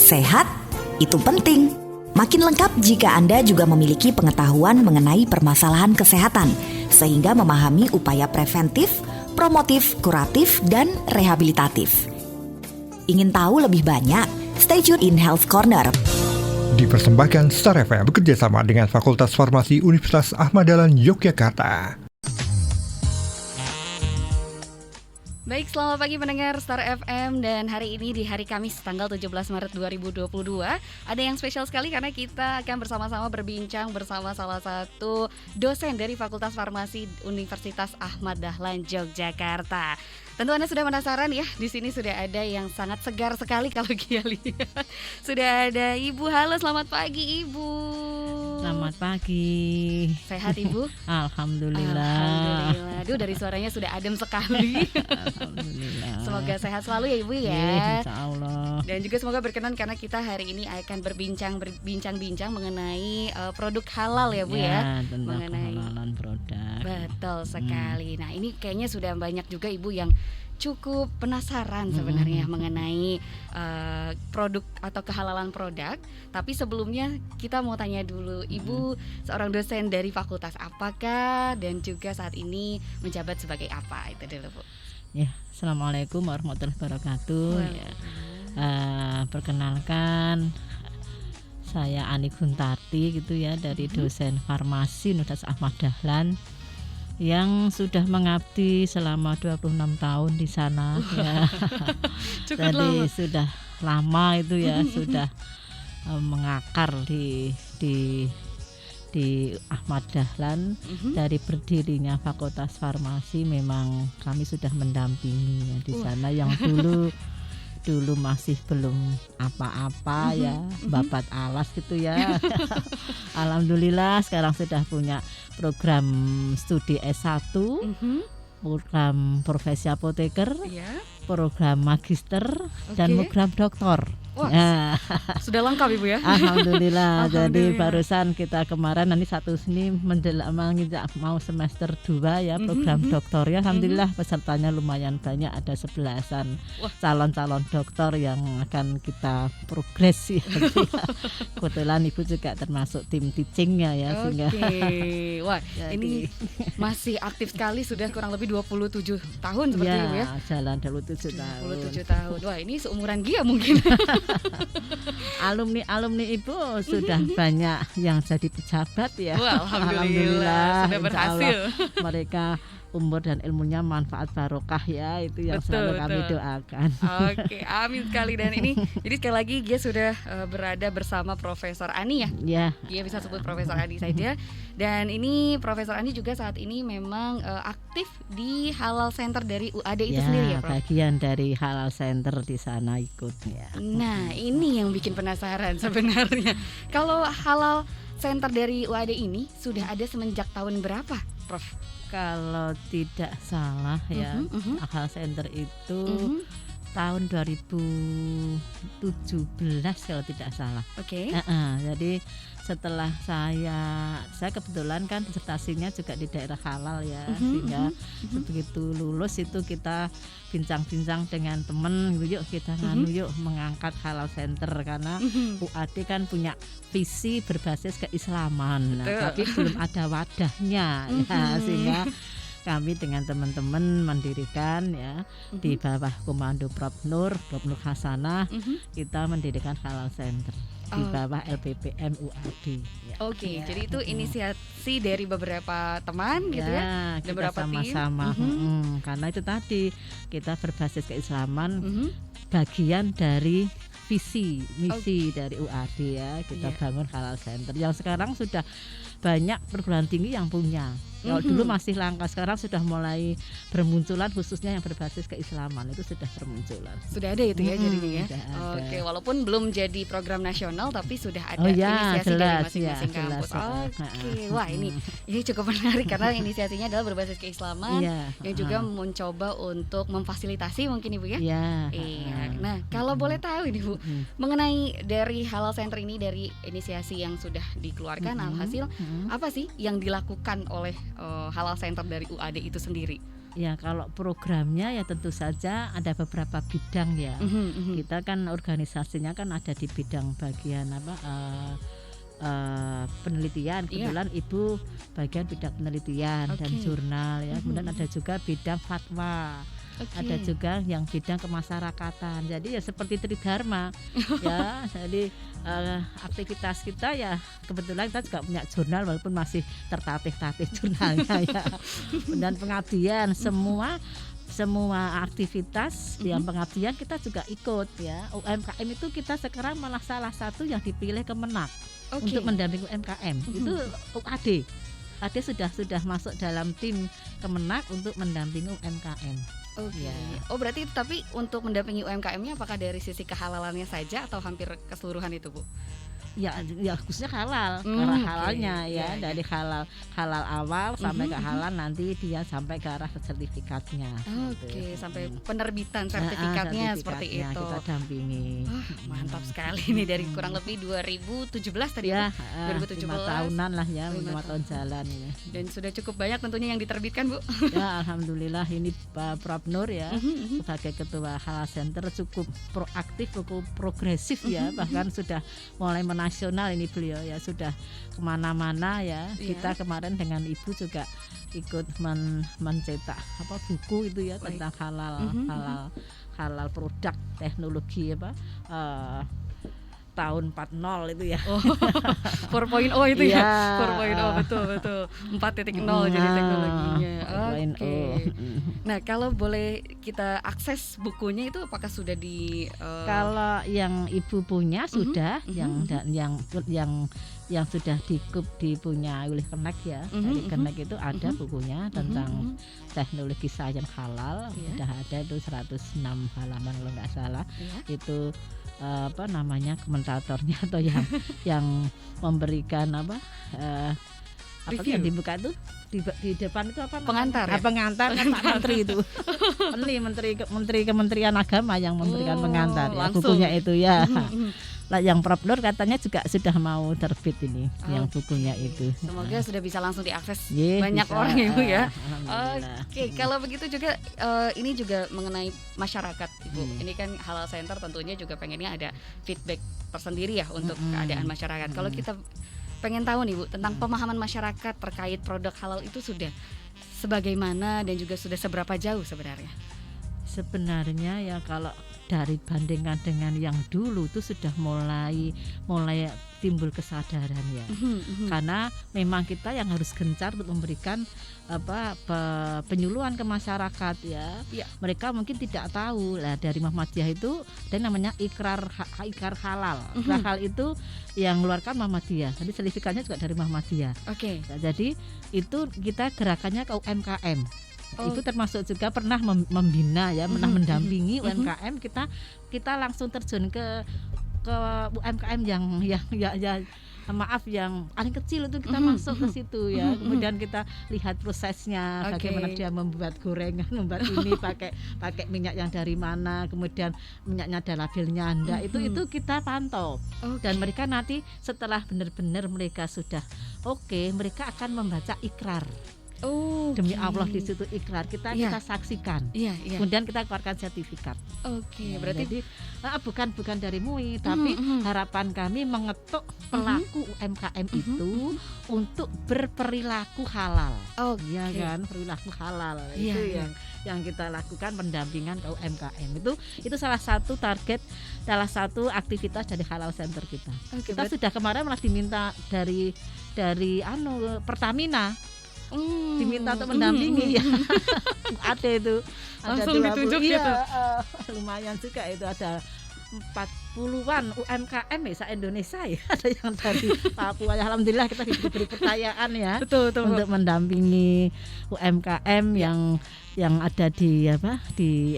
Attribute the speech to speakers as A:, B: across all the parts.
A: Sehat, itu penting. Makin lengkap jika Anda juga memiliki pengetahuan mengenai permasalahan kesehatan, sehingga memahami upaya preventif, promotif, kuratif, dan rehabilitatif. Ingin tahu lebih banyak? Stay tune in Health Corner.
B: Dipersembahkan Star FM bekerjasama dengan Fakultas Farmasi Universitas Ahmad Dahlan Yogyakarta.
C: Baik, selamat pagi pendengar Star FM, dan hari ini di hari Kamis tanggal 17 Maret 2022 ada yang spesial sekali karena kita akan bersama-sama berbincang bersama salah satu dosen dari Fakultas Farmasi Universitas Ahmad Dahlan Yogyakarta. Tentu Anda sudah penasaran ya, di sini sudah ada yang sangat segar sekali kalau Gia lihat. Sudah ada Ibu. Halo, selamat pagi Ibu.
D: Selamat pagi.
C: Sehat Ibu?
D: Alhamdulillah.
C: Alhamdulillah. Aduh, dari suaranya sudah adem sekali.
D: Alhamdulillah.
C: Semoga sehat selalu ya Ibu ya.
D: Insya Allah.
C: Dan juga semoga berkenan karena kita hari ini akan berbincang mengenai produk halal ya Bu ya.
D: Tentang
C: mengenai
D: kehalalan produk.
C: Betul sekali. Nah, ini kayaknya sudah banyak juga Ibu yang cukup penasaran sebenarnya mengenai produk atau kehalalan produk. Tapi sebelumnya kita mau tanya dulu, Ibu seorang dosen dari fakultas apakah dan juga saat ini menjabat sebagai apa? Itu dulu Bu.
D: Ya, Assalamualaikum warahmatullahi wabarakatuh. Ya. Perkenalkan, saya Ani Guntati gitu ya, dari dosen farmasi Universitas Ahmad Dahlan yang sudah mengabdi selama 26 tahun di sana ya.
C: Cukup
D: Jadi
C: lama.
D: sudah lama itu ya, sudah mengakar di Ahmad Dahlan. Dari berdirinya Fakultas Farmasi memang kami sudah mendampingi ya, di sana yang dulu masih belum apa-apa ya, babat alas gitu ya. Alhamdulillah sekarang sudah punya program studi S1, program profesi apoteker, program magister, dan program doktor.
C: Wah,
D: Ya.
C: sudah lengkap Ibu ya.
D: Alhamdulillah. Jadi
C: Alhamdulillah.
D: barusan kita kemarin nanti satu sini mau semester 2 ya, program doktor ya. Alhamdulillah pesertanya lumayan banyak, ada 11-an calon-calon doktor yang akan kita progres ya. Kebetulan Ibu juga termasuk tim teachingnya ya. Sehingga
C: Wah, ini masih aktif sekali, sudah kurang lebih 27 tahun seperti itu ya.
D: Jalan 27 tahun.
C: 27 tahun. Wah, ini seumuran Gia mungkin.
D: Alumni Ibu sudah banyak yang jadi pejabat ya.
C: Wah, alhamdulillah sudah
D: Insya
C: berhasil.
D: Allah, mereka umur dan ilmunya manfaat barokah ya, itu yang selalu kami doakan.
C: Oke, amin sekali. Dan ini jadi sekali lagi Gia sudah berada bersama Profesor Ani ya.
D: Ya.
C: Gia bisa sebut Profesor Ani saja. Dan ini Profesor Ani juga saat ini memang aktif di Halal Center dari UAD itu sendiri ya, Prof.
D: Bagian dari Halal Center di sana ikutnya.
C: Nah, ini yang bikin penasaran sebenarnya. Kalau Halal Center dari UAD ini sudah ada semenjak tahun berapa, Prof?
D: Kalau tidak salah ya, Halal Center itu tahun 2017 kalau tidak salah.
C: Oke.
D: Jadi setelah saya kebetulan kan disertasinya juga di daerah halal ya, sehingga begitu lulus itu kita bincang-bincang dengan teman, yuk kita yuk mengangkat Halal Center karena UAD kan punya visi berbasis keislaman, tapi belum ada wadahnya ya, sehingga kami dengan teman-teman mendirikan ya di bawah komando Prof Nur Hasanah, kita mendirikan Halal Center di bawah LPPM UAD. Ya.
C: Oke, jadi itu inisiasi dari beberapa teman gitu ya,
D: kita
C: beberapa
D: sama-sama. Karena itu tadi kita berbasis keislaman, bagian dari visi misi dari UAD ya, kita bangun Halal Center yang sekarang sudah banyak perguruan tinggi yang punya. Kalau dulu masih langka, sekarang sudah mulai bermunculan, khususnya yang berbasis keislaman itu sudah bermunculan.
C: Sudah ada itu ya jadinya ya. Oke, walaupun belum jadi program nasional tapi sudah ada inisiasi dari masing-masing kampus. Oke, wah ini cukup menarik karena inisiasinya adalah berbasis keislaman yang juga mencoba untuk memfasilitasi mungkin Ibu ya. Iya. Nah, kalau boleh tahu ini Bu, mengenai dari Halal Center ini, dari inisiasi yang sudah dikeluarkan, alhasil apa sih yang dilakukan oleh Halal Center dari UAD itu sendiri?
D: Ya kalau programnya ya tentu saja ada beberapa bidang ya. Kita kan organisasinya kan ada di bidang bagian penelitian. Kebetulan Ibu bagian bidang penelitian dan jurnal ya. Kemudian ada juga bidang fatwa. Ada juga yang bidang kemasyarakatan. Jadi ya seperti Tridharma ya. Jadi aktivitas kita ya kebetulan kita juga punya jurnal walaupun masih tertatih-tatih jurnalnya ya. Dan pengabdian semua aktivitas yang pengabdian kita juga ikut ya. UMKM itu kita sekarang malah salah satu yang dipilih Kemenak untuk mendampingi UMKM. Itu UAD. AD sudah masuk dalam tim Kemenak untuk mendampingi UMKM.
C: Ya. Oh berarti tapi untuk mendampingi UMKM-nya apakah dari sisi kehalalannya saja atau hampir keseluruhan itu Bu?
D: Ya khususnya halal, karena halalnya ya, dari halal awal sampai ke halal nanti dia sampai ke arah sertifikatnya.
C: Sampai penerbitan sertifikatnya seperti itu.
D: Kita dampingi.
C: Mantap sekali nih dari kurang lebih 2017 tadi ya. 2017.
D: 5 tahunan lah ya, 5 tahun jalan ya.
C: Dan sudah cukup banyak tentunya yang diterbitkan Bu.
D: Ya alhamdulillah ini Pak Prof Nur ya sebagai ketua Halal Center cukup proaktif, cukup progresif ya, bahkan sudah mulai nasional ini beliau ya, sudah kemana-mana ya. Kita kemarin dengan Ibu juga ikut mencetak buku itu ya tentang halal produk teknologi tahun 40 itu ya.
C: 4.0 itu ya. 4.0 betul. 4.0 jadi teknologinya. Nah, kalau boleh kita akses bukunya itu apakah sudah di
D: kalau yang Ibu punya sudah, yang sudah dipunya oleh Kenek ya. Dari Kenek itu ada bukunya tentang teknologi sains halal. Sudah ada itu 106 halaman kalau nggak salah. Itu komentatornya atau yang memberikan yang dibuka itu di depan itu
C: pengantar ya?
D: Pengantar kan Pak Menteri itu. Menteri Kementerian Agama yang memberikan pengantar ya, bukunya itu ya. Lah yang Prof Nur katanya juga sudah mau terbit ini yang bukunya itu.
C: Semoga sudah bisa langsung diakses banyak orang Ibu ya. Kalau begitu juga ini juga mengenai masyarakat Ibu. Ini kan Halal Center tentunya juga pengennya ada feedback tersendiri ya untuk keadaan masyarakat. Kalau kita pengen tahu nih Bu tentang pemahaman masyarakat terkait produk halal itu sudah sebagaimana dan juga sudah seberapa jauh sebenarnya?
D: Sebenarnya ya kalau dari bandingkan dengan yang dulu itu sudah mulai timbul kesadaran ya. Karena memang kita yang harus gencar untuk memberikan penyuluhan ke masyarakat ya. Mereka mungkin tidak tahu lah dari Muhammadiyah itu dan namanya ikrar halal. Ikrar halal itu yang mengeluarkan Muhammadiyah. Jadi sertifikatnya juga dari Muhammadiyah. Nah, jadi itu kita gerakannya ke UMKM. Itu termasuk juga pernah membina ya, pernah mendampingi UMKM. Kita langsung terjun ke UMKM yang paling kecil itu kita masuk ke situ ya. Kemudian kita lihat prosesnya, bagaimana dia membuat gorengan, membuat ini pakai minyak yang dari mana, kemudian minyaknya ada labelnya enggak, itu kita pantau. Dan mereka nanti setelah benar-benar mereka sudah mereka akan membaca ikrar. Demi Allah di situ ikrar kita saksikan. Kemudian kita keluarkan sertifikat.
C: Berarti
D: jadi bukan dari MUI, tapi harapan kami mengetuk pelaku UMKM itu untuk berperilaku halal. Ya kan, perilaku halal. Itu yang kita lakukan pendampingan ke UMKM. Itu salah satu target, salah satu aktivitas dari Halal Center kita. Kita sudah kemarin malah diminta dari Pertamina. Diminta untuk mendampingi ya. Ada itu
C: langsung ditunjuk gitu.
D: Lumayan juga itu, ada 40-an UMKM ya Indonesia ya. Ada yang dari Papua. Alhamdulillah kita diberi percayaan ya. Betul. Untuk mendampingi UMKM yang ada di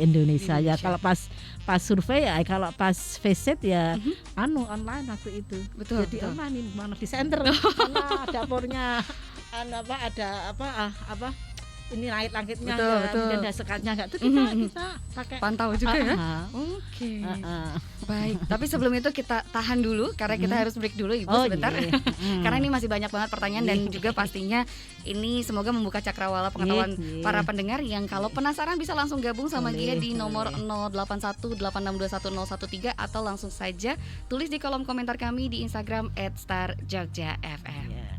D: Indonesia ya. Kalau pas survei ya, kalau pas visit ya online waktu itu.
C: Betul.
D: Jadi online mana di center, mana dapurnya ada ini langit-langitnya
C: Betul,
D: enggak,
C: betul.
D: kemudian ada sekatnya enggak, itu kita pakai
C: Pantau juga ya.
D: Ah,
C: Oke.
D: ah.
C: Baik, tapi sebelum itu kita tahan dulu karena kita harus break dulu Ibu sebentar.
D: iya.
C: Karena ini masih banyak banget pertanyaan dan juga pastinya ini semoga membuka cakrawala pengetahuan
D: Iya.
C: para pendengar yang kalau penasaran bisa langsung gabung sama
D: Boleh,
C: dia di nomor
D: boleh.
C: 0818621013 atau langsung saja tulis di kolom komentar kami di Instagram @starjogjafm.
D: Iya.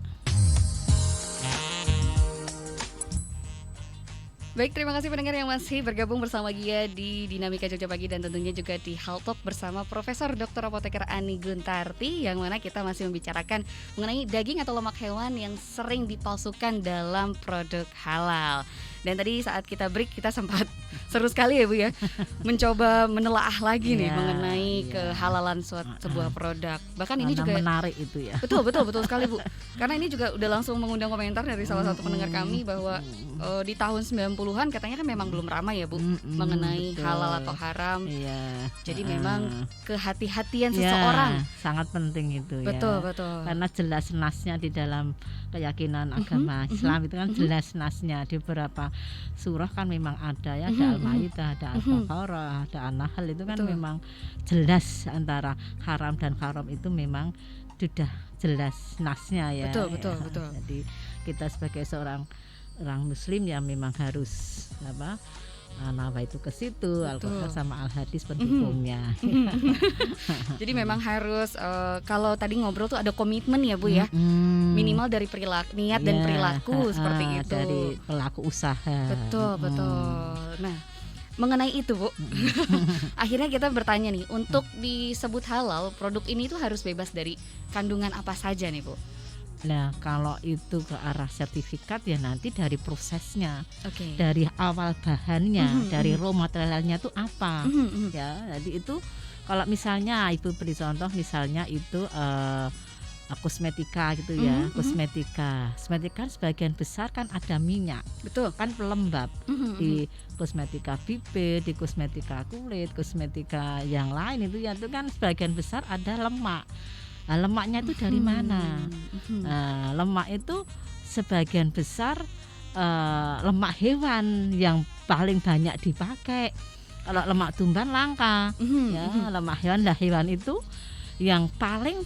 C: Baik, terima kasih pendengar yang masih bergabung bersama Gia di Dinamika Jogja Pagi dan tentunya juga di Hal Talk bersama Profesor Dr. Apoteker Ani Guntarti, yang mana kita masih membicarakan mengenai daging atau lemak hewan yang sering dipalsukan dalam produk halal. Dan tadi saat kita break kita sempat seru sekali ya Bu ya, mencoba menelaah lagi nih
D: Iya,
C: mengenai
D: iya.
C: kehalalan sebuah produk. Bahkan ini
D: Karena
C: juga
D: menarik itu ya.
C: betul sekali Bu. Karena ini juga udah langsung mengundang komentar dari salah satu pendengar kami bahwa di tahun 90-an katanya kan memang belum ramai ya Bu mengenai
D: betul.
C: halal atau haram.
D: Iya.
C: Jadi
D: Ah.
C: memang kehati-hatian
D: Ya,
C: seseorang.
D: sangat penting itu
C: Betul,
D: ya.
C: betul.
D: Karena jelas nasnya di dalam keyakinan agama Islam itu kan jelas nasnya di beberapa surah kan memang ada ya, ada Al-Maidah, ada Al-Baqarah, ada An-Nahl, itu kan
C: Betul.
D: memang jelas antara haram dan haram itu memang sudah jelas nasnya ya.
C: Betul.
D: Jadi kita sebagai seorang orang muslim ya memang harus nawa itu ke situ, Al-Quran sama Al-Hadis pendukungnya.
C: Jadi memang harus kalau tadi ngobrol tuh ada komitmen ya Bu ya. Minimal dari perilaku, niat dan
D: Ya,
C: perilaku seperti itu.
D: dari pelaku usaha.
C: Betul. Nah, mengenai itu Bu, akhirnya kita bertanya nih, untuk disebut halal, produk ini tuh harus bebas dari kandungan apa saja nih Bu?
D: Nah, kalau itu ke arah sertifikat ya nanti dari prosesnya,
C: Oke.
D: dari awal bahannya, dari raw materialnya itu apa.
C: Mhm.
D: Ya, jadi itu kalau misalnya Ibu beri contoh misalnya itu kosmetika gitu ya, kosmetika kan sebagian besar kan ada minyak,
C: Betul.
D: kan pelembab.
C: Mhm.
D: Di kosmetika bibir, di kosmetika kulit, kosmetika yang lain itu kan sebagian besar ada lemak. Nah, lemaknya itu dari mana? Nah, lemak itu sebagian besar lemak hewan yang paling banyak dipakai. Kalau lemak tumbuhan langka, ya lemak hewan lah, hewan itu yang paling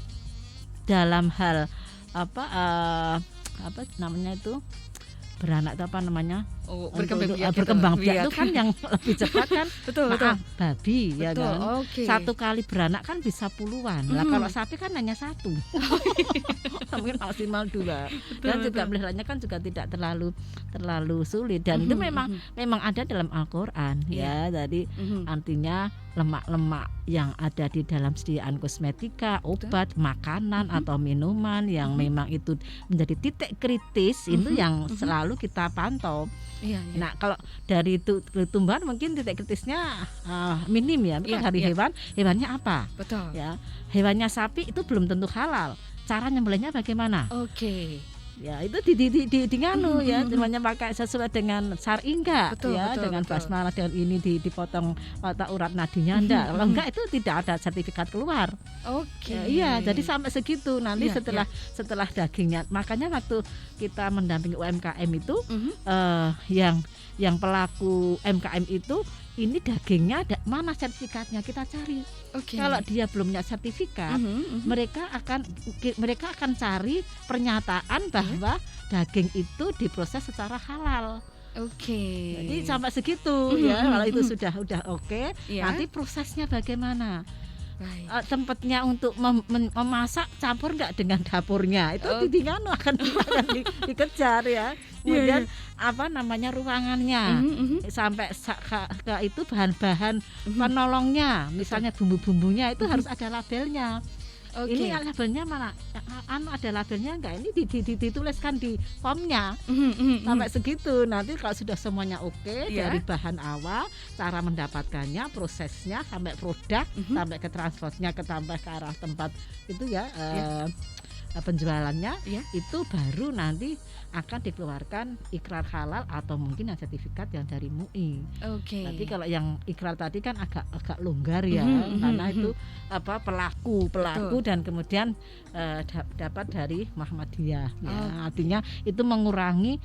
D: dalam hal apa namanya itu beranak itu apa namanya?
C: Oh,
D: Untuk
C: berkembang biak
D: biak itu kan yang lebih cepat kan
C: betul.
D: babi ya
C: Betul,
D: kan.
C: oke.
D: Satu kali beranak kan bisa puluhan. Lah kalau sapi kan hanya satu. Mungkin maksimal 2. Dan juga peliharanya kan juga tidak terlalu sulit dan itu memang ada dalam Al-Qur'an ya. Jadi artinya lemak-lemak yang ada di dalam sediaan kosmetika, obat, makanan atau minuman yang memang itu menjadi titik kritis itu yang selalu kita pantau.
C: Iya.
D: Nah, kalau dari tumbuhan mungkin titik kritisnya minim ya. Tapi dari hewannya apa?
C: Betul.
D: Ya, hewannya sapi itu belum tentu halal. Cara nyembelihnya bagaimana?
C: Oke.
D: Ya, itu nganu ya, namanya pakai sesuai dengan syar'i enggak
C: Betul,
D: ya,
C: betul,
D: dengan
C: betul.
D: basmalah dengan ini dipotong otak urat nadinya enggak. Kalau enggak itu tidak ada sertifikat keluar.
C: Oke.
D: Ya, iya, jadi sampai segitu. Nanti
C: Iya,
D: setelah dagingnya, makanya waktu kita mendampingi UMKM itu yang pelaku UMKM itu ini dagingnya mana sertifikatnya kita cari.
C: Oke.
D: Kalau dia belum punya sertifikat, mereka akan cari pernyataan bahwa daging itu diproses secara halal.
C: Oke.
D: Jadi sampai segitu ya. Kalau itu sudah oke,
C: Iya.
D: nanti prosesnya bagaimana?
C: Baik.
D: Tempatnya untuk memasak campur nggak dengan dapurnya itu akan dikejar ya. Kemudian apa namanya ruangannya sampai ke itu bahan-bahan penolongnya, misalnya bumbu-bumbunya itu harus ada labelnya.
C: Oke.
D: Ini labelnya mana? Ada labelnya enggak? Ini dituliskan di formnya. Sampai segitu. Nanti kalau sudah semuanya oke, dari bahan awal, cara mendapatkannya, prosesnya sampai produk, sampai ke transportnya, sampai ke arah tempat itu ya. penjualannya
C: Ya.
D: itu baru nanti akan dikeluarkan ikrar halal atau mungkin yang sertifikat yang dari MUI.
C: Oke.
D: Tapi kalau yang ikrar tadi kan agak longgar ya, karena itu pelaku dan kemudian dapat dari Muhammadiyah. Ya, artinya itu mengurangi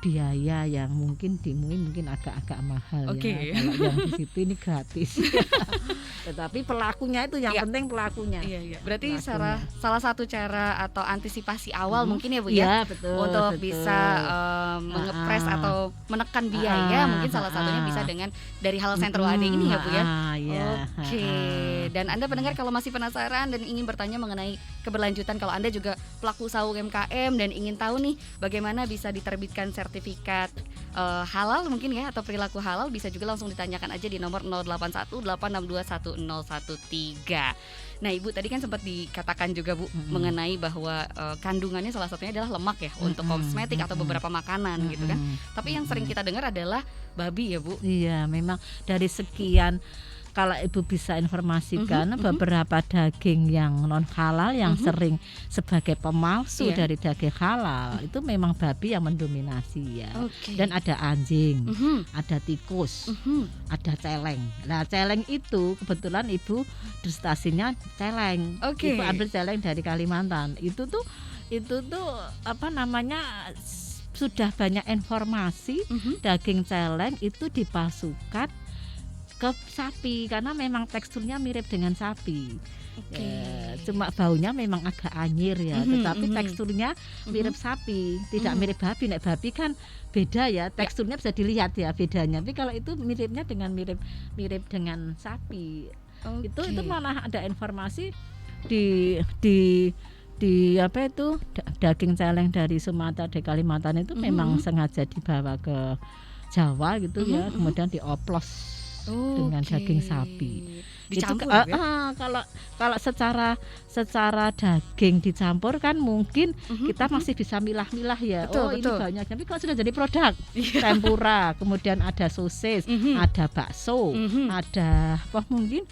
D: biaya yang mungkin di MUI mungkin agak mahal ya. Kalau yang di situ ini gratis. Tetapi pelakunya itu yang penting pelakunya.
C: Iya. Berarti salah satu cara atau antisipasi awal mungkin ya Bu ya.
D: Betul.
C: Untuk bisa mengepres atau menekan biaya mungkin salah satunya bisa dengan dari Halal Center WAD ini ya Bu ya. Oke. Dan Anda pendengar kalau masih penasaran dan ingin bertanya mengenai keberlanjutan, kalau Anda juga pelaku usaha UMKM dan ingin tahu nih bagaimana bisa diterbitkan sertifikat halal mungkin ya atau perilaku halal, bisa juga langsung ditanyakan aja di nomor 0818621013. Nah Ibu tadi kan sempat dikatakan juga Bu mengenai bahwa kandungannya salah satunya adalah lemak ya untuk kosmetik atau beberapa makanan gitu kan. Tapi yang sering kita dengar adalah babi ya Bu.
D: Iya, memang dari sekian, kalau Ibu bisa informasikan beberapa daging yang non halal yang sering sebagai pemalsu dari daging halal itu memang babi yang mendominasi ya. Dan ada anjing, ada tikus, ada celeng. Nah celeng itu kebetulan Ibu disstasinya celeng. Ibu ambil celeng dari Kalimantan. Itu tuh sudah banyak informasi daging celeng itu dipalsukan ke sapi karena memang teksturnya mirip dengan sapi. Cuma baunya memang agak anyir ya, tetapi teksturnya mirip sapi, tidak mirip babi. Nek babi kan beda ya, teksturnya bisa dilihat ya bedanya. Tapi kalau itu miripnya dengan mirip dengan sapi. Itu malah ada informasi di daging celeng dari Sumatera, dari Kalimantan itu memang sengaja dibawa ke Jawa gitu ya, kemudian dioplos dengan daging sapi.
C: Dicampur
D: itu, kalau secara daging dicampur kan mungkin kita masih bisa milah-milah ya. Betul. Ini banyak. Tapi kalau sudah jadi produk tempura, kemudian ada sosis, ada bakso, ada mungkin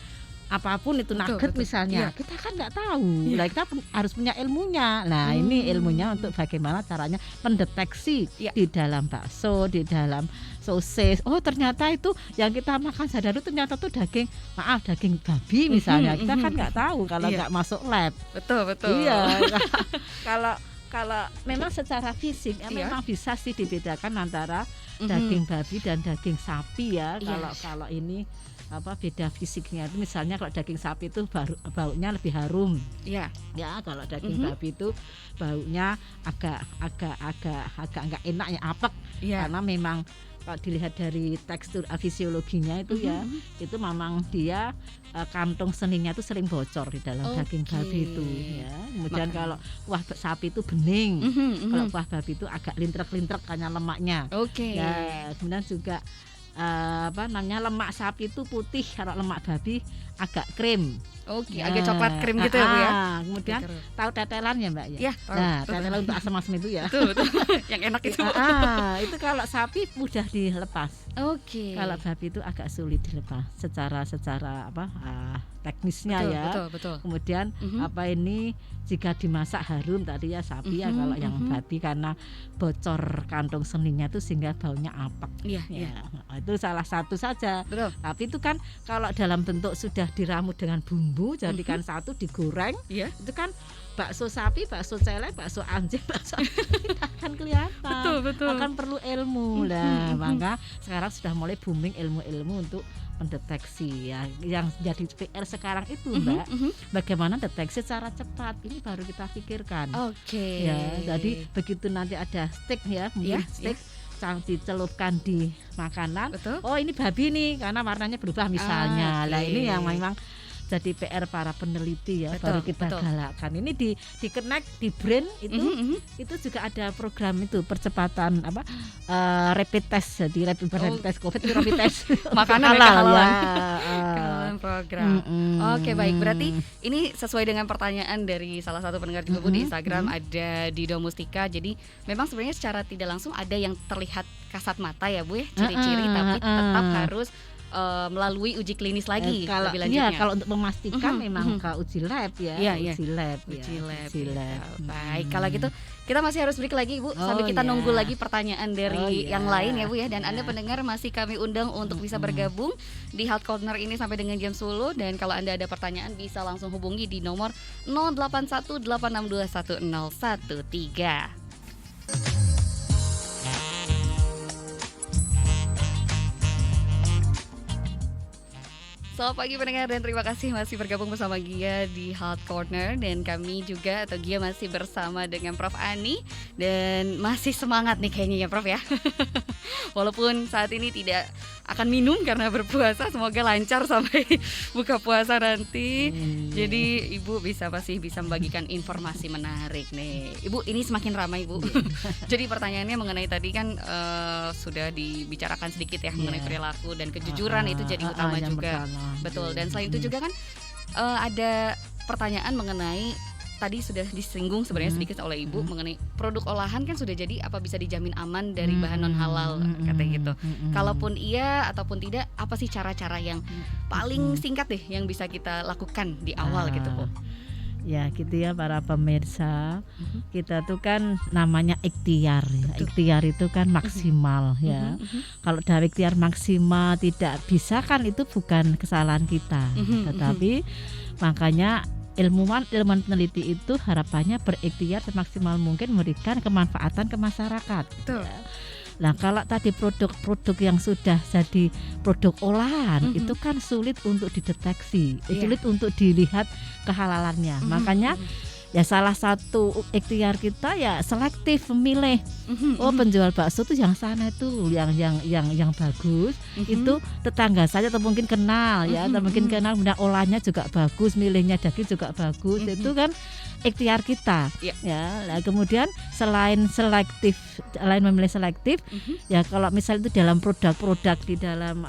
D: apapun itu nugget misalnya, kita kan nggak tahu. Nah, kita harus punya ilmunya. Nah, ini ilmunya untuk bagaimana caranya mendeteksi di dalam bakso, di dalam sosis. Oh, ternyata itu yang kita makan sehari-hari ternyata tuh daging babi misalnya. Kita kan nggak tahu kalau nggak masuk lab.
C: Betul.
D: Iya. Kalau memang secara fisik memang bisa sih dibedakan antara daging babi dan daging sapi ya. Kalau ini beda fisiknya itu, misalnya kalau daging sapi itu baunya lebih harum. Ya, kalau daging babi itu baunya agak enggak enak ya, apek. Karena memang kalau dilihat dari tekstur fisiologinya itu itu memang dia kantong seningnya itu sering bocor di dalam daging babi itu ya. Kemudian kalau kuah sapi itu bening, kalau kuah babi itu agak lintrek-lintrek karena lemaknya. Ya, kemudian juga lemak sapi itu putih, kalau lemak babi agak krim.
C: Agak coklat krim gitu ya Bu ya.
D: Kemudian tahu tetelan ya Mbak ya? Nah, tetelan untuk asam-asam itu ya.
C: Betul. Yang enak itu.
D: Itu kalau sapi mudah dilepas. Kalau babi itu agak sulit dilepas secara teknisnya
C: Betul.
D: Kemudian jika dimasak harum tadi ya sapi ya, kalau yang babi karena bocor kantong seningnya itu sehingga baunya apek. Itu salah satu saja.
C: Betul.
D: Tapi itu kan kalau dalam bentuk sudah diramu dengan bumbu, jadikan satu digoreng, itu kan bakso sapi, bakso celeng, bakso anjing, bakso tidak akan kelihatan.
C: Betul.
D: Akan perlu ilmu lah. Maka sekarang sudah mulai booming ilmu-ilmu untuk mendeteksi ya. Yang jadi PR sekarang itu Mbak, bagaimana deteksi secara cepat, ini baru kita pikirkan. Ya, jadi begitu nanti ada steak ya, mungkin steak dicelupkan di makanan. Oh, ini babi nih karena warnanya berubah misalnya. Lah ini yang memang jadi PR para peneliti ya, baru kita galakkan. Ini di connect di brain itu juga ada program itu percepatan rapid test, jadi rapid test COVID, rapid test
C: makanan kehalalan program. Baik, berarti ini sesuai dengan pertanyaan dari salah satu pendengar juga Bu di Instagram, ada Dido Mustika. Jadi memang sebenarnya secara tidak langsung ada yang terlihat kasat mata ya Bu ya, ciri-ciri, tapi tetap harus melalui uji klinis lagi
D: kalau
C: lebih lanjutnya.
D: kalau untuk memastikan memang ke uji lab ya.
C: Iya.
D: Uji lab.
C: Baik, kalau gitu kita masih harus break lagi Bu, sambil kita nunggu lagi pertanyaan dari yang lain ya Bu ya. Dan Anda pendengar masih kami undang untuk bisa bergabung di Health Corner ini sampai dengan jam 10. Dan kalau Anda ada pertanyaan bisa langsung hubungi di nomor 0818621013. Selamat pagi pendengar dan terima kasih masih bergabung bersama Gia di Health Corner. Dan kami juga atau Gia masih bersama dengan Prof Ani. Dan masih semangat nih kayaknya ya Prof ya. Walaupun saat ini tidak akan minum karena berpuasa, semoga lancar sampai buka puasa nanti. Jadi Ibu masih bisa membagikan informasi menarik nih. Ibu, ini semakin ramai Bu. Jadi pertanyaannya mengenai tadi kan sudah dibicarakan sedikit ya mengenai perilaku dan kejujuran itu jadi utama juga. Betul. Dan selain itu juga kan ada pertanyaan mengenai tadi sudah disinggung sebenarnya sedikit oleh Ibu mengenai produk olahan kan sudah jadi apa bisa dijamin aman dari bahan non halal katanya gitu. Kalaupun iya ataupun tidak, apa sih cara-cara yang paling singkat deh yang bisa kita lakukan di awal gitu Bu?
D: Ya gitu ya para pemirsa, kita tuh kan namanya ikhtiar ya. Ikhtiar itu kan maksimal ya. Kalau dari ikhtiar maksimal tidak bisa kan itu bukan kesalahan kita. Tetapi makanya ilmuwan peneliti itu harapannya berikhtiar semaksimal mungkin memberikan kemanfaatan ke masyarakat.
C: Betul.
D: Ya. Nah kalau tadi produk-produk yang sudah jadi produk olahan itu kan sulit untuk dideteksi, sulit untuk dilihat kehalalannya. Makanya ya salah satu ikhtiar kita ya selektif memilih. Penjual bakso tuh yang sana tuh yang bagus, itu tetangga saja atau mungkin kenal ya, atau mungkin kenal benda olahnya juga bagus, milihnya daging juga bagus. Itu kan ikhtiar kita. Ya. Nah, kemudian selain memilih selektif, ya kalau misalnya itu dalam produk-produk di dalam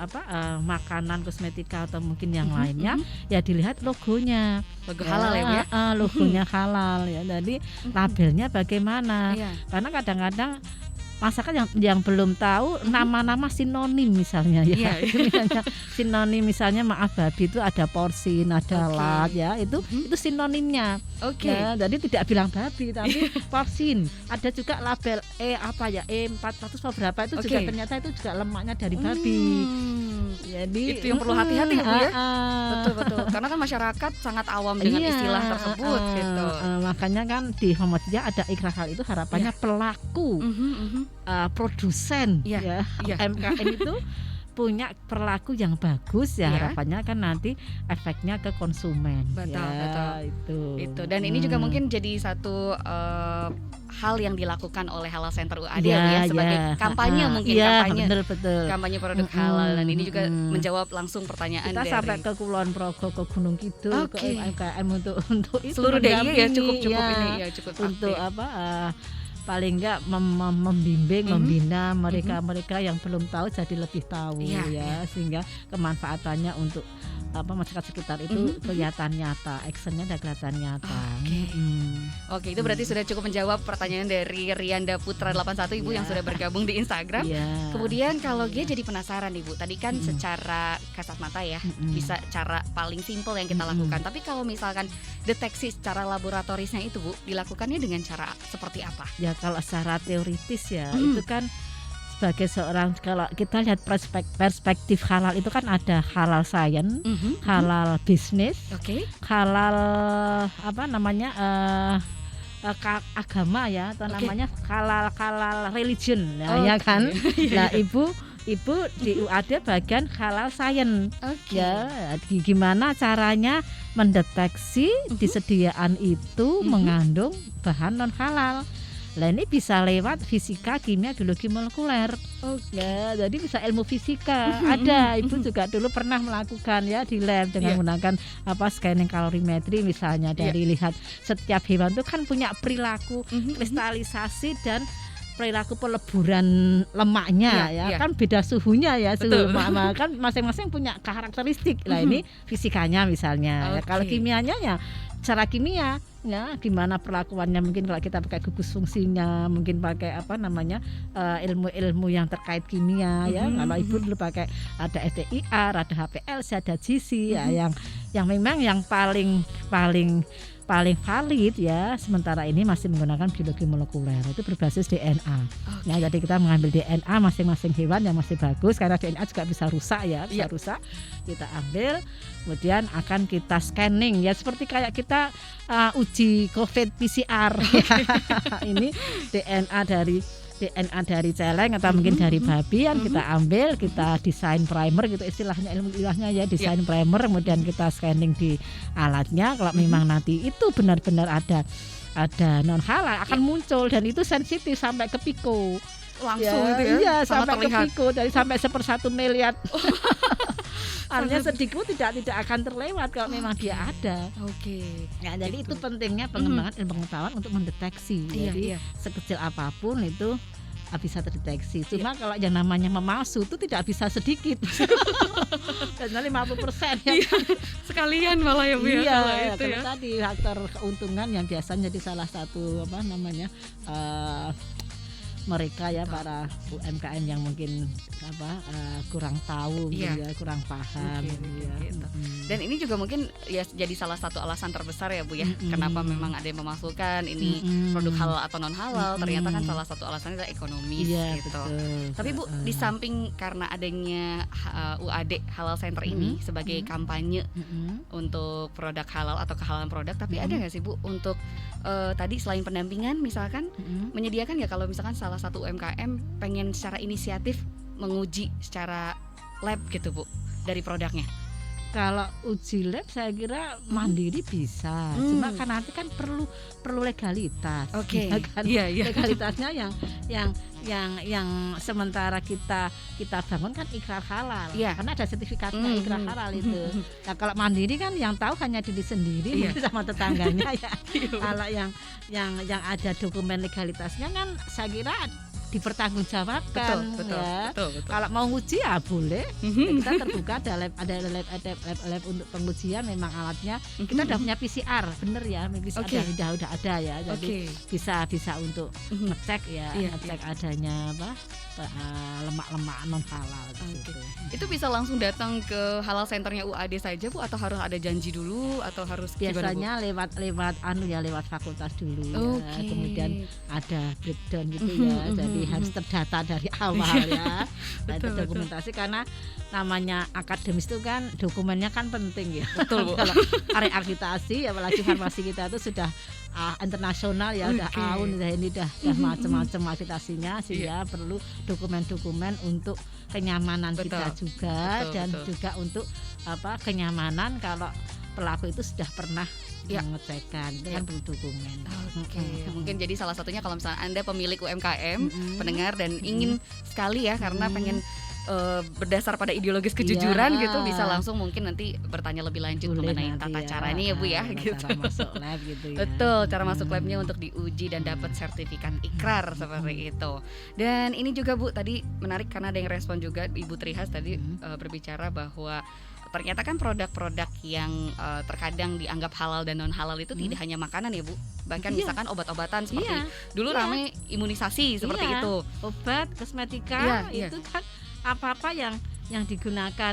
D: makanan, kosmetika atau mungkin yang lainnya, ya dilihat logonya.
C: Logo halal ya Bu ya?
D: Logonya halal ya. Jadi labelnya bagaimana? Karena kadang-kadang masyarakat yang belum tahu nama-nama sinonim misalnya ya. Misalnya sinonim misalnya maaf babi itu ada porsin, ada lat ya, itu sinonimnya. Ya, jadi tidak bilang babi tapi porsin. Ada juga label E400 berapa itu juga ternyata itu juga lemaknya dari babi. Jadi
C: itu yang perlu hati-hati Bu ya. Betul. Karena kan masyarakat sangat awam dengan istilah tersebut gitu.
D: Makanya kan di Muhammadiyah ada ikrah hal itu harapannya pelaku produsen MKM itu punya perilaku yang bagus ya, harapannya kan nanti efeknya ke konsumen. Betul. Itu. Dan ini juga mungkin jadi satu hal yang dilakukan oleh Halal Center UAD sebagai kampanye mungkin kampanye produk halal. Dan ini juga menjawab langsung pertanyaan kita
C: dari
D: sampai ke Kulon Progo, ke Gunung Kidul, ke MKM untuk itu
C: seluruh DIY ya cukup ini ya cukup
D: untuk paling enggak membimbing, membina mereka yang belum tahu jadi lebih tahu sehingga kemanfaatannya untuk masyarakat sekitar itu kelihatan nyata, actionnya udah kelihatan nyata.
C: Oke, itu berarti sudah cukup menjawab pertanyaan dari Rianda Putra 81 Ibu yang sudah bergabung di Instagram. Kemudian kalau dia jadi penasaran Ibu, tadi kan secara kasat mata ya bisa cara paling simpel yang kita lakukan. Tapi kalau misalkan deteksi secara laboratorisnya itu Bu, dilakukannya dengan cara seperti apa?
D: Ya kalau secara teoritis ya itu kan sebagai seorang, kalau kita lihat perspektif halal itu kan ada halal science, halal bisnis, halal agama ya, atau namanya halal religion ya kan. Nah Ibu di UAD bagian halal science. Ya, gimana caranya mendeteksi disediaan itu mengandung bahan non halal. Lah ini bisa lewat fisika, kimia, biologi molekuler. Ya, jadi bisa ilmu fisika. Ada, Ibu juga dulu pernah melakukan ya di lab dengan menggunakan scanning kalorimetri misalnya, dari lihat setiap hewan itu kan punya perilaku kristalisasi dan perilaku peleburan lemaknya kan beda suhunya ya, suhu lemak kan masing-masing punya karakteristik. Lah ini fisikanya misalnya. Kalau kimianya ya secara kimia ya, gimana perlakuannya, mungkin kalau kita pakai gugus fungsinya, mungkin pakai ilmu-ilmu yang terkait kimia ya. Kalau ibu dulu pakai ada FDIR, ada HPLC, ada GC ya, yang memang yang paling valid ya. Sementara ini masih menggunakan biologi molekuler, itu berbasis DNA. Ya, jadi kita mengambil DNA masing-masing hewan yang masih bagus, karena DNA juga bisa rusak ya, rusak. Kita ambil, kemudian akan kita scanning ya, seperti kayak kita uji COVID PCR. Ini DNA dari celeng atau mungkin dari babi yang kita ambil, kita desain primer gitu istilahnya, ilmu-ilmunya ya, desain primer, kemudian kita scanning di alatnya. Kalau memang nanti itu benar-benar ada non halal, akan muncul, dan itu sensitif sampai ke piko.
C: Langsung itu ya.
D: Iya, sampai
C: terlihat.
D: ke piko, dari sampai 1/1 miliar. Artinya sedikit tidak akan terlewat kalau memang dia ada.
C: Oke.
D: Ya, jadi itu pentingnya pengembangan ilmu pengetahuan untuk mendeteksi. Jadi sekecil apapun itu bisa terdeteksi. Cuma kalau yang namanya memalsu itu tidak bisa sedikit. Karena 50% ya.
C: Sekalian malah ya Bu ya.
D: Iya,
C: Itu
D: karena
C: ya.
D: tadi faktor keuntungan yang biasanya jadi salah satu mereka ya, para UMKM yang mungkin kurang tahu gitu ya, kurang paham gitu ya.
C: Dan ini juga mungkin ya jadi salah satu alasan terbesar ya Bu ya, kenapa memang ada yang memasukkan ini produk halal atau non halal. Ternyata kan salah satu alasannya adalah ekonomis gitu.
D: Betul.
C: Tapi Bu, di samping karena adanya UAD Halal Center ini sebagai kampanye untuk produk halal atau kehalalan produk, tapi ada nggak sih Bu untuk tadi selain pendampingan misalkan menyediakan nggak, kalau misalkan salah satu UMKM pengen secara inisiatif menguji secara lab gitu Bu dari produknya?
D: Kalau uji lab saya kira mandiri bisa, cuma kan nanti kan perlu legalitas.
C: Oke.
D: Ya kan? Legalitasnya yang sementara kita bangun kan ikrar halal, karena ada sertifikatnya ikrar halal itu. Nah, kalau mandiri kan yang tahu hanya diri sendiri, mungkin sama tetangganya ya. Kalau yang ada dokumen legalitasnya kan saya kira dipertanggungjawabkan. Betul. Kalau mau uji ya boleh, kita terbuka, ada lab untuk pengujian. Memang alatnya kita udah punya PCR, bener ya, PCR udah ada ya, jadi bisa untuk ngecek ya, ngecek adanya lemak-lemak non halal gitu.
C: Itu bisa langsung datang ke halal centernya UAD saja Bu, atau harus ada janji dulu, atau harus
D: biasanya lewat fakultas dulu ya, kemudian ada breakdown gitu ya. Jadi harus terdata dari awal ya. Ada dokumentasi, karena namanya akademis itu kan dokumennya kan penting ya. Betul Bu. Kalau akreditasi apalagi farmasi kita itu sudah internasional ya, udah macam-macam akreditasinya, sehingga perlu dokumen-dokumen untuk kenyamanan kita juga, dan juga untuk kenyamanan kalau pelaku itu sudah pernah mengecekkan, itu kan perlu dokumen.
C: Mungkin jadi salah satunya kalau misalnya Anda pemilik UMKM, pendengar, dan ingin sekali ya, karena pengen berdasar pada ideologis kejujuran gitu, bisa langsung mungkin nanti bertanya lebih lanjut mengenai tata cara ini ya Bu ya, gitu.
D: Cara masuk lab gitu ya.
C: Betul, cara masuk labnya untuk diuji dan dapat sertifikat ikrar seperti itu. Dan ini juga Bu, tadi menarik karena ada yang respon juga, Ibu Trihas tadi berbicara bahwa ternyata kan produk-produk yang terkadang dianggap halal dan non halal itu tidak hanya makanan ya Bu, bahkan misalkan obat-obatan seperti dulu ramai imunisasi seperti itu,
D: obat, kosmetika, itu kan apa-apa yang digunakan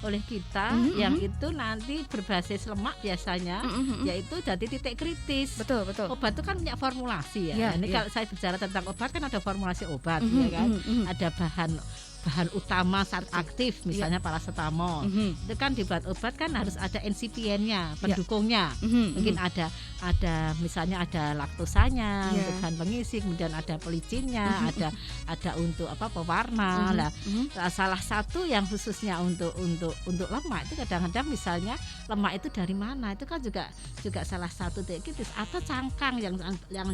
D: oleh kita, yang itu nanti berbasis lemak biasanya, yaitu jadi titik kritis. Betul. Obat itu kan punya formulasi ya. Ini kalau saya bicara tentang obat kan ada formulasi obat, ya kan, ada bahan utama zat aktif, misalnya paracetamol. Itu kan dibuat obat kan harus ada NCPN-nya, pendukungnya. Mungkin ada misalnya ada laktosanya untuk bahan pengisi, kemudian ada pelicinnya, ada untuk pewarna. Salah satu yang khususnya untuk lemak itu kadang-kadang misalnya lemak itu dari mana, itu kan juga salah satu kritis. Atau cangkang yang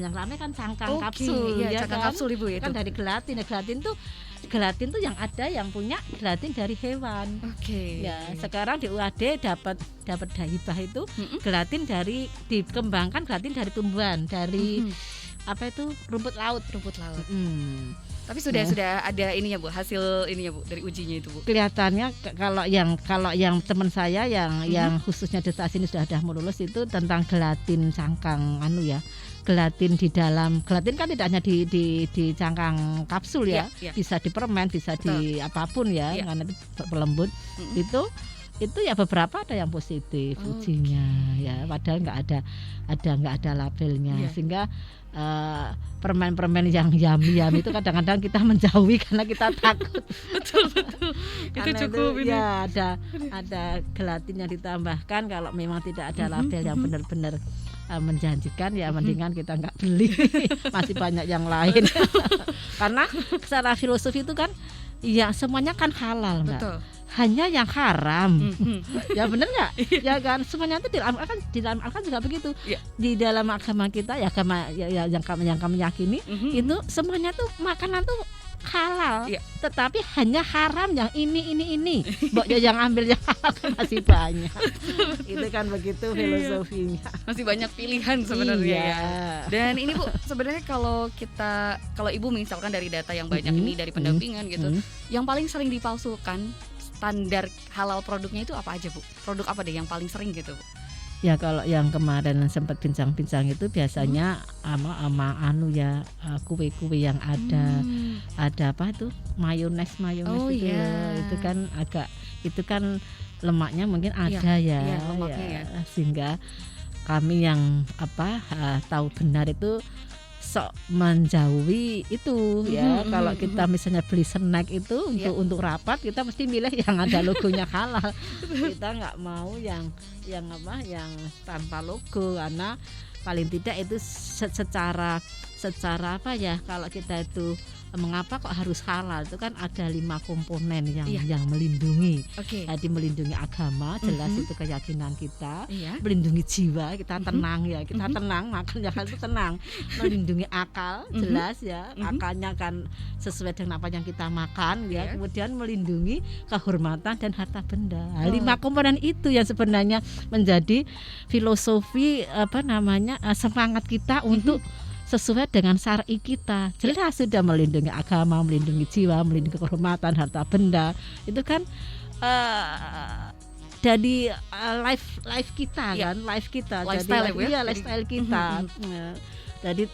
D: ramai kan cangkang kapsul,
C: cangkang kapsul Ibu itu
D: kan dari gelatin. Gelatin tuh yang ada yang punya gelatin dari hewan. Ya, sekarang di UAD dapat hibah itu gelatin dikembangkan gelatin dari tumbuhan, dari apa itu rumput laut.
C: Rumput laut.
D: Hmm.
C: Tapi sudah ada ininya Bu, hasil ininya Bu dari ujinya itu Bu.
D: Kelihatannya kalau yang teman saya yang khususnya desa sini sudah lulus itu tentang gelatin cangkang gelatin di dalam, gelatin kan tidak hanya di cangkang kapsul ya, bisa di permen, bisa di apapun ya, karena itu pelembut. Itu ya beberapa ada yang positif ujinya ya, padahal nggak ada labelnya, sehingga permen-permen yang yam itu kadang-kadang kita menjauhi karena kita takut.
C: Betul. Itu cukup
D: itu, ini. Ya ada gelatin yang ditambahkan, kalau memang tidak ada label yang benar-benar menjanjikan ya mendingan kita nggak beli. Masih banyak yang lain. Karena secara filosofi itu kan ya semuanya kan halal, Mbak. Betul. Hanya yang haram. Ya benar nggak? Ya kan semuanya itu di dalam Al-Quran juga begitu. Di dalam agama kita ya agama yang kami yakini itu semuanya tuh makanan tuh halal. Tetapi hanya haram yang ini. Mboknya yang ambil yang halal kan masih banyak. Itu kan begitu filosofinya.
C: Masih banyak pilihan sebenarnya ya. Dan ini Bu, sebenarnya kalau Ibu misalkan dari data yang banyak ini dari pendampingan gitu, yang paling sering dipalsukan standar halal produknya itu apa aja Bu? Produk apa deh yang paling sering gitu Bu?
D: Ya kalau yang kemarin sempat bincang-bincang itu biasanya kue-kue yang ada apa itu mayones itu itu kan itu kan lemaknya mungkin ada lemaknya ya. Sehingga kami yang tahu benar itu sok menjauhi itu ya. Kalau kita misalnya beli snack itu untuk rapat, kita mesti milih yang ada logonya halal. Kita nggak mau yang tanpa logo, karena paling tidak itu secara apa ya, kalau kita itu mengapa kok harus halal, itu kan ada 5 komponen yang melindungi. Jadi melindungi agama, jelas itu keyakinan kita, melindungi jiwa, kita tenang ya, kita tenang makan ya harus tenang. Melindungi akal, jelas ya, akalnya kan sesuai dengan apa yang kita makan ya. Kemudian melindungi kehormatan dan harta benda. 5 komponen itu yang sebenarnya menjadi filosofi semangat kita untuk sesuai dengan syar'i kita. Jelas sudah melindungi agama, melindungi jiwa, melindungi kehormatan, harta benda. Itu kan jadi life kita kan, life kita.
C: Lifestyle
D: jadi lifestyle kita. Jadi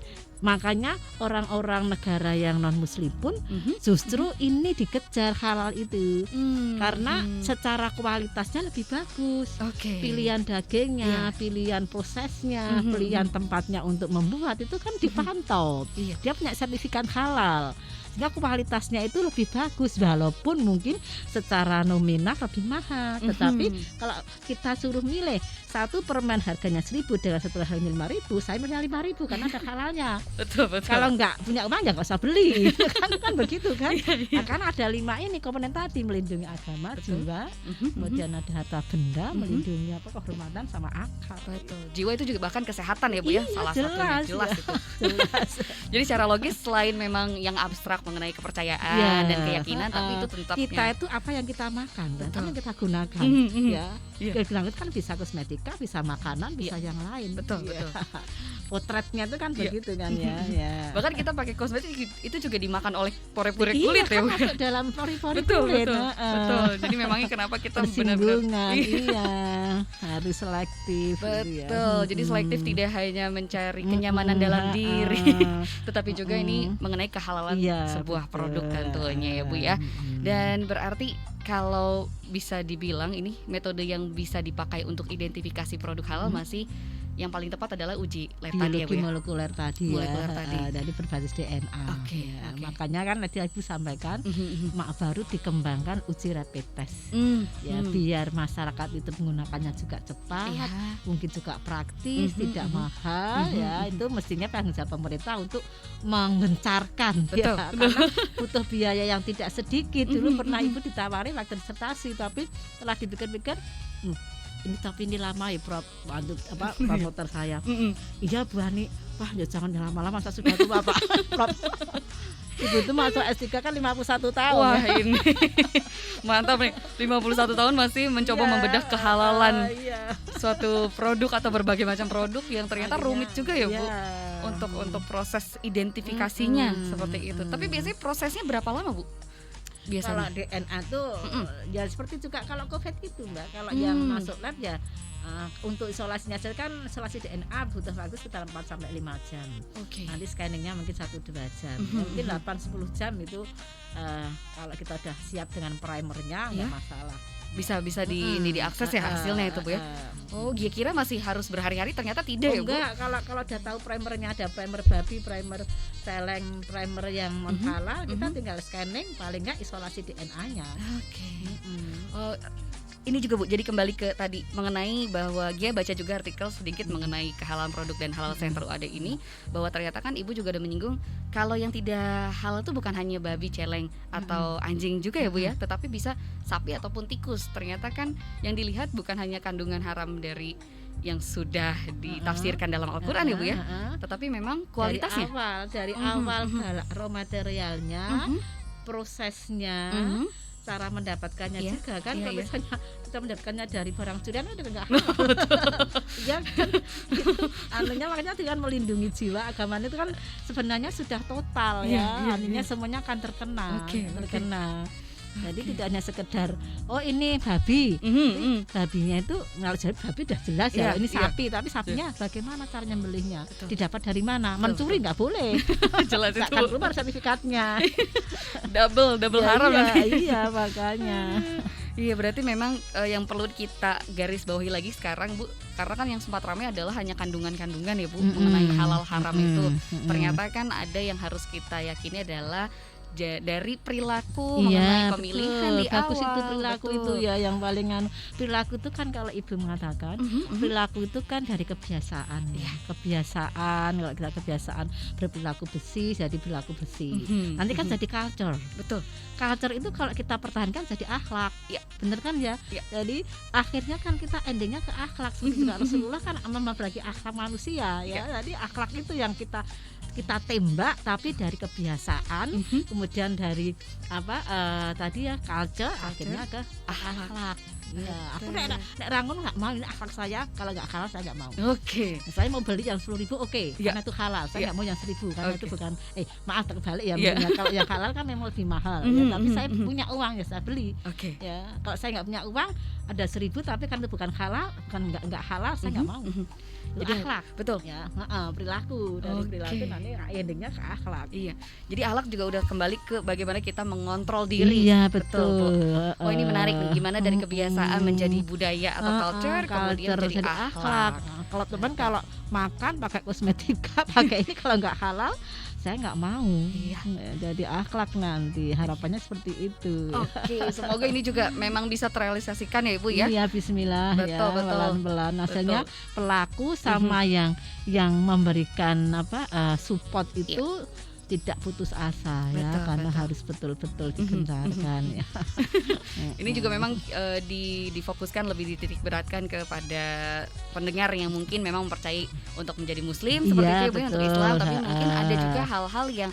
D: makanya orang-orang negara yang non muslim pun justru ini dikejar halal itu, karena secara kualitasnya lebih bagus. Pilihan dagingnya, pilihan prosesnya, pilihan tempatnya untuk membuat itu kan dipantau. Dia punya sertifikat halal, sehingga kualitasnya itu lebih bagus, walaupun mungkin secara nominal lebih mahal. Tetapi kalau kita suruh milih satu permen harganya 1.000 dengan satu harganya 5.000, saya milih 5.000 karena ada halalnya. Betul. Kalau nggak punya uang ya nggak usah beli. kan begitu kan? Nah, kan ada 5 ini komponen tadi, melindungi agama, jiwa, kemudian ada harta benda, melindungi kehormatan sama akal.
C: Betul. Jiwa itu juga bahkan kesehatan ya Bu ya, salah satunya jelas itu.
D: Jelas.
C: Jadi secara logis selain memang yang abstrak mengenai kepercayaan dan keyakinan, tapi itu tetap
D: kita itu apa yang kita makan dan apa yang kita gunakan ya. Kegunakan itu kan bisa kosmetika, bisa makanan, bisa yang lain. Betul. Potretnya itu kan begitu kan ya.
C: Bahkan kita pakai kosmetik itu juga dimakan oleh pore-pore kulit ya.
D: Masuk dalam pore-pore kulit.
C: Betul. Jadi memangnya kenapa kita benar-benar
D: harus selektif.
C: Betul. Jadi selektif tidak hanya mencari kenyamanan dalam diri, tetapi juga ini mengenai kehalalan sebuah produk tentunya ya Bu ya. Dan berarti kalau bisa dibilang ini metode yang bisa dipakai untuk identifikasi produk halal masih yang paling tepat adalah uji lab tadi ya Bu ya?
D: molekuler tadi dari berbasis DNA. Makanya kan tadi Ibu sampaikan baru dikembangkan uji rapid test. Biar masyarakat itu menggunakannya juga cepat, mungkin juga praktis, tidak mahal ya. Itu mestinya tanggung jawab pemerintah untuk menggencarkan karena butuh biaya yang tidak sedikit. Dulu pernah Ibu ditawari waktu disertasi, tapi setelah dipikir-pikir ini lama ya promotor saya. Iya Bu Hani, ya jangan lama-lama, saya sudah tua Pak. Ibu itu masuk S3 kan 51 tahun.
C: Wah ini mantap nih, 51 tahun masih mencoba membedah kehalalan suatu produk atau berbagai macam produk yang ternyata rumit juga ya Bu
D: Iya.
C: untuk proses identifikasinya seperti itu. Tapi biasanya prosesnya berapa lama Bu?
D: Kalau
C: Biasanya.
D: DNA tuh ya seperti juga kalau COVID itu Mbak, kalau yang masuk lab ya untuk isolasinya saja kan isolasi DNA butuh waktu sekitar 4 sampai 5 jam.
C: Oke.
D: Nanti scanningnya mungkin 1-2 jam. Mungkin 8-10 jam itu kalau kita udah siap dengan primernya nggak masalah.
C: Bisa diakses ya hasilnya itu Bu ya. Oh, dia kira masih harus berhari-hari, ternyata tidak ya Bu.
D: Enggak, kalau udah tahu primernya ada primer babi, primer celeng, primer yang non halal, kita tinggal scanning, paling nggak isolasi DNA-nya.
C: Oke. Oh, ini juga Bu, jadi kembali ke tadi mengenai bahwa Gia baca juga artikel sedikit mengenai kehalalan produk dan halal sentro ada ini, bahwa ternyata kan Ibu juga udah menyinggung kalau yang tidak halal itu bukan hanya babi, celeng atau anjing juga ya Bu ya, tetapi bisa sapi ataupun tikus. Ternyata kan yang dilihat bukan hanya kandungan haram dari yang sudah ditafsirkan dalam Al-Qur'an ya Bu ya, tetapi memang kualitasnya.
D: Dari awal raw materialnya, prosesnya, cara mendapatkannya juga kan. Kalau misalnya kita mendapatkannya dari barang curian kan enggak halal. Ya kan gitu. Anunya makanya dengan melindungi jiwa agama itu kan sebenarnya sudah total ya. Artinya semuanya akan terkena. Jadi tidak hanya sekedar ini babi. Babinya itu kalau jadi babi udah jelas ya, ini sapi, tapi sapinya bagaimana caranya belinya? Didapat dari mana? Mencuri nggak boleh.
C: Jelas itu.
D: Kan keluar sertifikatnya.
C: double haram nanti.
D: Iya, makanya.
C: Iya, berarti memang yang perlu kita garis bawahi lagi sekarang Bu, karena kan yang sempat ramai adalah hanya kandungan-kandungan ya Bu, mengenai halal haram itu. Ternyata kan ada yang harus kita yakini adalah dari perilaku mengenai pemilihan di
D: bagus
C: awal.
D: Itu perilaku itu ya yang paling perilaku itu kan kalau Ibu mengatakan perilaku itu kan dari kebiasaan kebiasaan. Kalau kita kebiasaan berperilaku besi jadi perilaku besi, nanti kan jadi culture.
C: Betul.
D: Culture itu kalau kita pertahankan jadi akhlak, bener kan ya? Jadi akhirnya kan kita endingnya ke akhlak. Seperti juga Rasulullah kan membagi akhlak manusia ya. Jadi akhlak itu yang kita tembak, tapi dari kebiasaan, kemudian dari tadi ya culture, akhirnya ke akhlak. Ya, aku nek rangun nggak mau, ini akhlak saya, kalau nggak halal saya nggak mau.
C: Oke.
D: Saya mau beli yang 10.000 karena itu halal. Saya nggak mau yang 1.000 karena itu bukan. Maaf terbalik ya. Kalau yang halal kan memang lebih mahal. Tapi saya punya uang ya saya beli. Ya, kalau saya nggak punya uang ada 1.000 tapi kan itu bukan halal, bukan nggak halal, saya nggak mau. Jadi akhlak,
C: betul
D: ya, perilaku dari perilaku nanti endingnya ke akhlak.
C: Iya, jadi akhlak juga udah kembali ke bagaimana kita mengontrol diri.
D: Iya betul.
C: Oh ini menarik nih, gimana dari kebiasaan menjadi budaya atau culture kemudian jadi akhlak.
D: Kalau teman kalau makan pakai kosmetika, pakai ini kalau nggak halal saya nggak mau. Jadi akhlak nanti harapannya seperti itu.
C: Oke, semoga ini juga memang bisa terrealisasikan ya Ibu ya.
D: Iya, bismillah.
C: Betul.
D: Pelan-pelan. Asalnya pelaku sama yang memberikan support itu tidak putus asa ya, karena harus betul-betul digencarkan ya.
C: Ini juga memang difokuskan lebih dititik beratkan kepada pendengar yang mungkin memang mempercayai untuk menjadi muslim seperti itu ya, untuk Islam, tapi mungkin ada juga hal-hal yang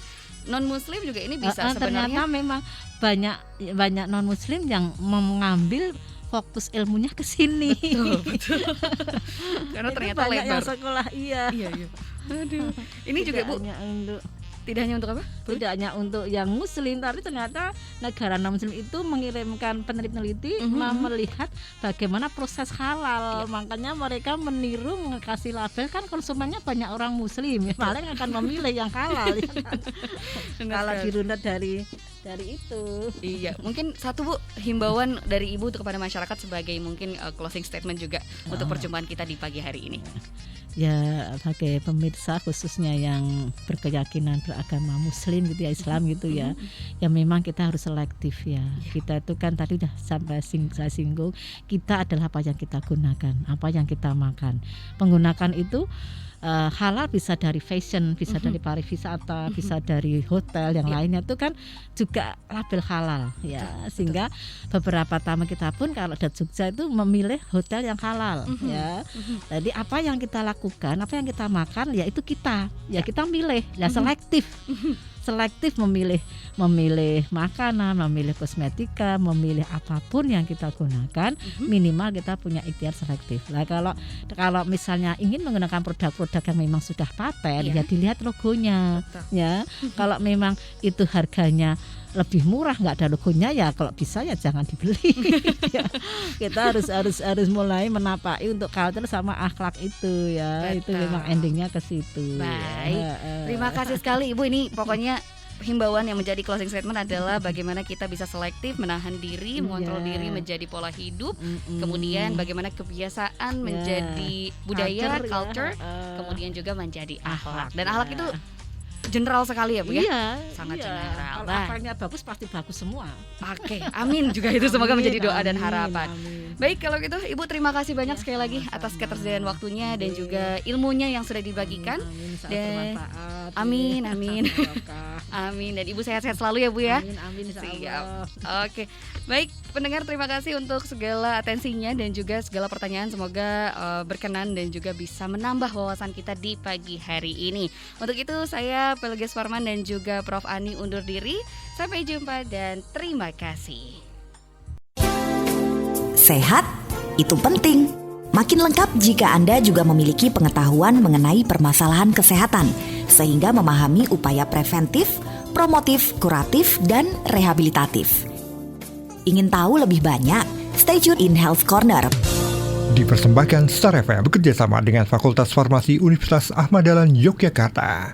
C: non muslim juga ini bisa sebenarnya.
D: Ternyata memang banyak non muslim yang mengambil fokus ilmunya ke sini.
C: Betul. Karena ternyata
D: banyak
C: lebar.
D: yang sekolah iya.
C: Aduh. Ini juga Bu. Tidak hanya untuk apa?
D: Tidak hanya untuk yang muslim, tapi ternyata negara non muslim itu mengirimkan peneliti melihat bagaimana proses halal. Makanya mereka meniru mengasih label, kan konsumennya banyak orang muslim, paling akan memilih yang halal ya kan? Kalau dirunut dari itu.
C: Iya, mungkin satu Bu, himbauan dari Ibu kepada masyarakat sebagai mungkin closing statement juga untuk perjumpaan kita di pagi hari ini.
D: Ya, bagi pemirsa khususnya yang berkeyakinan beragama muslim gitu ya, Islam gitu ya. Ya memang kita harus selektif ya. Kita itu kan tadi udah sampai saya singgung, kita adalah apa yang kita gunakan, apa yang kita makan. Penggunakan itu halal bisa dari fashion, bisa dari pariwisata, bisa dari hotel yang lainnya itu kan juga label halal ya. Sehingga beberapa tamu kita pun kalau di Jogja itu memilih hotel yang halal ya. Jadi apa yang kita lakukan, apa yang kita makan ya itu kita milih, ya selektif. selektif memilih makanan, memilih kosmetika, memilih apapun yang kita gunakan, minimal kita punya ikhtiar selektif. Lah kalau misalnya ingin menggunakan produk-produk yang memang sudah paten, ya dilihat logonya.
C: Betul.
D: Ya. Kalau memang itu harganya lebih murah, nggak ada logonya, ya kalau bisa ya jangan dibeli. Ya, kita harus mulai menapaki untuk culture sama akhlak itu ya.
C: Betul.
D: Itu memang endingnya ke situ.
C: Baik.
D: Ya.
C: Terima kasih sekali Ibu. Ini pokoknya himbauan yang menjadi closing statement adalah bagaimana kita bisa selektif, menahan diri, mengontrol diri menjadi pola hidup, kemudian bagaimana kebiasaan menjadi budaya, culture, kemudian juga menjadi akhlak. Dan akhlak itu general sekali ya Bu ya?
D: Iya,
C: sangat general.
D: Kalau akhlaknya bagus pasti bagus semua.
C: Oke, amin juga itu, semoga menjadi doa dan harapan.
D: Amin.
C: Baik, kalau gitu Ibu terima kasih banyak sekali lagi atas ketersediaan waktunya dan juga ilmunya yang sudah dibagikan. Dan amin. Amin, dan Ibu sehat-sehat selalu ya Bu ya.
D: Amin, insya
C: Siap.
D: Allah.
C: Oke. Baik, pendengar terima kasih untuk segala atensinya dan juga segala pertanyaan, semoga berkenan dan juga bisa menambah wawasan kita di pagi hari ini. Untuk itu saya Pelges Farman dan juga Prof Ani undur diri. Sampai jumpa dan terima kasih.
A: Sehat itu penting. Makin lengkap jika Anda juga memiliki pengetahuan mengenai permasalahan kesehatan, sehingga memahami upaya preventif, promotif, kuratif, dan rehabilitatif. Ingin tahu lebih banyak? Stay tune in Health Corner.
B: Dipersembahkan Star FM bekerjasama dengan Fakultas Farmasi Universitas Ahmad Dahlan Yogyakarta.